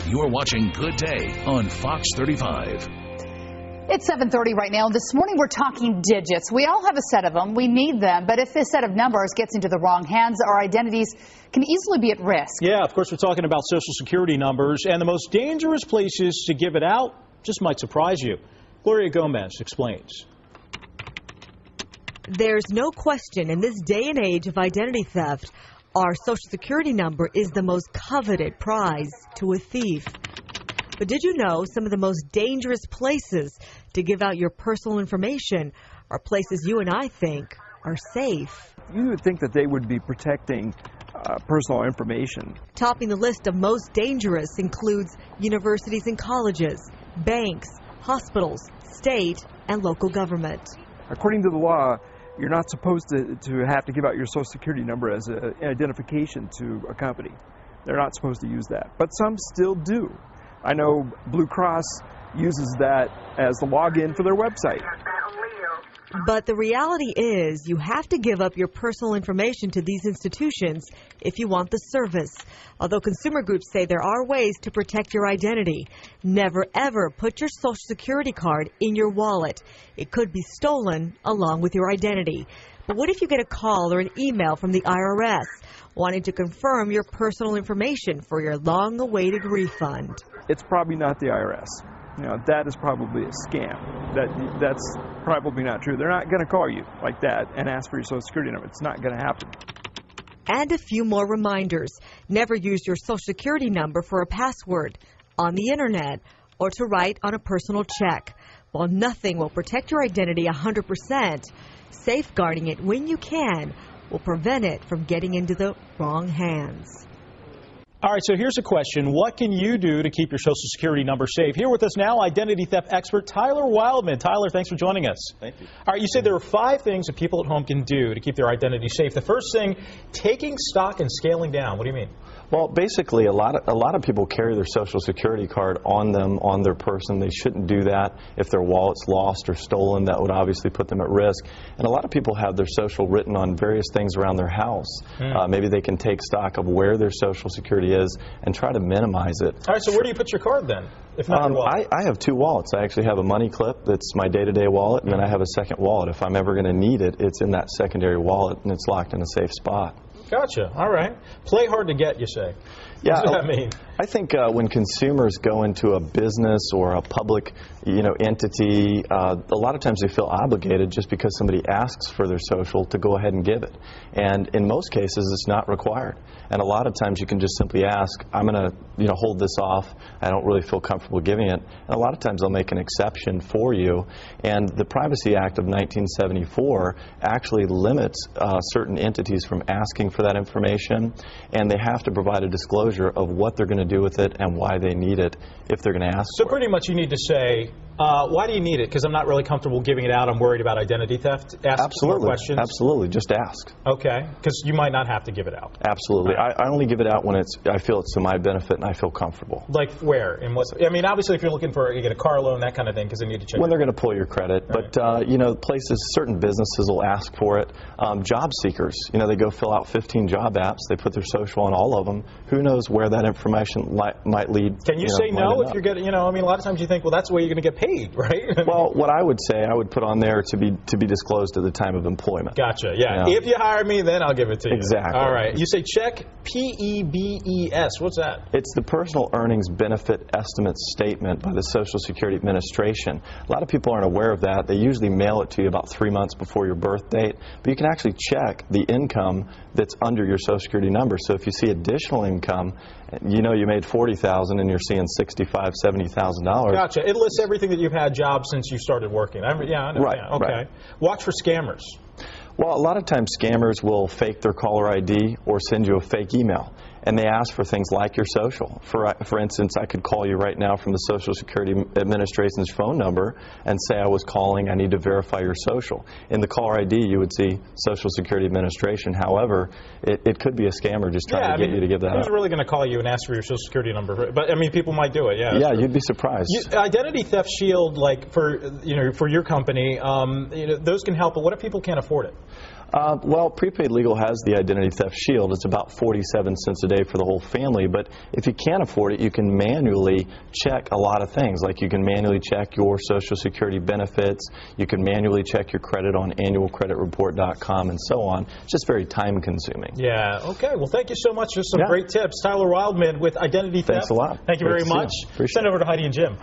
You're watching Good Day on Fox 35. It's 7:30 right now. This morning we're talking digits. We all have a set of them. We need them. But if this set of numbers gets into the wrong hands, our identities can easily be at risk. Yeah, of course, we're talking about Social Security numbers, and the most dangerous places to give it out just might surprise you. Gloria Gomez explains. There's no question in this day and age of identity theft, our Social Security number is the most coveted prize to a thief. But did you know some of the most dangerous places to give out your personal information are places you and I think are safe? You would think that they would be protecting personal information. Topping the list of most dangerous includes universities and colleges, banks, hospitals, state, and local government. According to the law, you're not supposed to have to give out your Social Security number as an identification to a company. They're not supposed to use that, but some still do. I know Blue Cross uses that as the login for their website. But the reality is you have to give up your personal information to these institutions if you want the service. Although consumer groups say there are ways to protect your identity. Never ever put your Social Security card in your wallet. It could be stolen along with your identity. But what if you get a call or an email from the IRS wanting to confirm your personal information for your long-awaited refund? It's probably not the IRS. You know, that is probably a scam. That's probably not true. They're not going to call you like that and ask for your Social Security number. It's not going to happen. And a few more reminders. Never use your Social Security number for a password, on the internet, or to write on a personal check. While nothing will protect your identity 100%, safeguarding it when you can will prevent it from getting into the wrong hands. All right, so here's a question. What can you do to keep your Social Security number safe? Here with us now, identity theft expert Tyler Wildman. Tyler, thanks for joining us. Thank you. All right, you said there are 5 things that people at home can do to keep their identity safe. The first thing, taking stock and scaling down. What do you mean? Well, basically, a lot of people carry their Social Security card on them, on their person. They shouldn't do that. If their wallet's lost or stolen, that would obviously put them at risk. And a lot of people have their social written on various things around their house. Maybe they can take stock of where their Social Security is and try to minimize it. All right, so where do you put your card then? If not your wallet? I have 2 wallets. I actually have a money clip that's my day-to-day wallet, and then I have a second wallet. If I'm ever going to need it, it's in that secondary wallet, and it's locked in a safe spot. Gotcha. All right. Play hard to get, you say. Yeah, what does that mean? I think when consumers go into a business or a public, entity, a lot of times they feel obligated just because somebody asks for their social to go ahead and give it. And in most cases, it's not required. And a lot of times you can just simply ask, I'm going to, hold this off. I don't really feel comfortable giving it. And a lot of times they'll make an exception for you. And the Privacy Act of 1974 actually limits certain entities from asking for that information, and they have to provide a disclosure of what they're going to do with it and why they need it if they're going to ask so for pretty it. much you need to say, why do you need it? Because I'm not really comfortable giving it out. I'm worried about identity theft. Ask some more questions. Absolutely. Just ask. Okay. Because you might not have to give it out. Absolutely. I only give it out when I feel it's to my benefit and I feel comfortable. Like where? In what? I mean, obviously, if you're looking for you get a car loan, that kind of thing, because they need to check. When they're going to pull your credit. Right. But, certain businesses will ask for it. Job seekers, they go fill out 15 job apps. They put their social on all of them. Who knows where that information might lead. Can you say no if you're getting, a lot of times you think, well, that's the way you're going to get paid, right? Well, what I would say, I would put on there to be disclosed at the time of employment. Gotcha. Yeah. If you hire me, then I'll give it to you. Exactly. All right. You say check PEBES. What's that? It's the Personal Earnings Benefit Estimate Statement by the Social Security Administration. A lot of people aren't aware of that. They usually mail it to you about 3 months before your birth date, but you can actually check the income that's under your Social Security number. So if you see additional income, you made $40,000 and you're seeing $65,000, $70,000. Gotcha. It lists everything that you've had jobs since you started working. I know. Right. Yeah. Okay. Right. Watch for scammers. Well, a lot of times scammers will fake their caller ID or send you a fake email. And they ask for things like your social. For instance, I could call you right now from the Social Security Administration's phone number and say I was calling, I need to verify your social. In the caller ID, you would see Social Security Administration. However, it could be a scammer just trying to get you to give that up. Who's really going to call you and ask for your Social Security number? But, people might do it, yeah. Yeah, you'd be surprised. Identity Theft Shield, for your company, those can help, but what if people can't afford it? Well, Prepaid Legal has the Identity Theft Shield. It's about 47 cents a day for the whole family, but if you can't afford it, you can manually check a lot of things. Like you can manually check your Social Security benefits, you can manually check your credit on annualcreditreport.com and so on. It's just very time consuming. Yeah, okay. Well, thank you so much for some great tips. Tyler Wildman with Identity Theft. Thanks a lot. Thank you very much. Send over to Heidi and Jim.